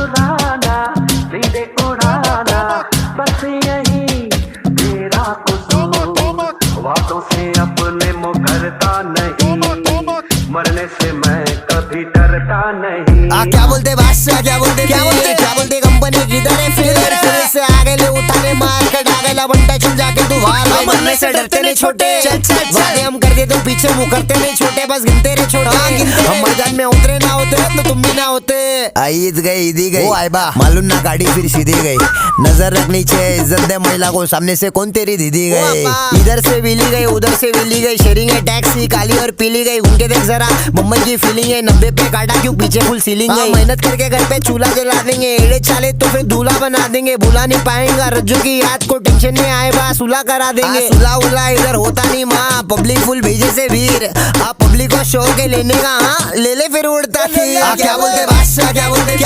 चुराना, सीधे उड़ाना, बस यही तेरा कसूर। बातों से अपने मुकरता नहीं, मरने से मैं कभी डरता नहीं। क्या बोलते बादशाह, क्या बोलते कंपनी किधर है फिर से आगे ले उठाने मार के डागेला बंटा चुन जाके तू बाहर मरने से डरते नहीं छोटे। वादे हम कर दे तो पीछे मुँह करते नहीं छोटे, बस गिनते रहे छोटे। हम मैदान में उतरे ना होते तो तुम भी ना होते। ईद गई ईदी गई आईबा मालूम ना गाड़ी फिर सीधी गई। नजर रखनी चाहिए, इज्जत दे महिला को, सामने से कौन तेरी दीदी गई। इधर से विली गई उधर से विली गई, शेयरिंग है टैक्सी काली और पीली गई। उनके देख जरा मुंबई की फीलिंग है, 90 पे काटा क्यों पीछे फुल सीलिंग है। मेहनत करके घर पे चूल्हा जला देंगे, एड़े चाले तो फिर दूल्हा बना देंगे। भुला नहीं पाएंगा रज्जू की याद को, टेंशन में आए बा सुला करा देंगे। सुला उला इधर होता नहीं माँ, पब्लिक फुल भेजे से वीर। आप पब्लिक को शौक है लेने का, हाँ ले ले फिर उड़ता थी। क्या बोलते बादशाह, क्या बोलते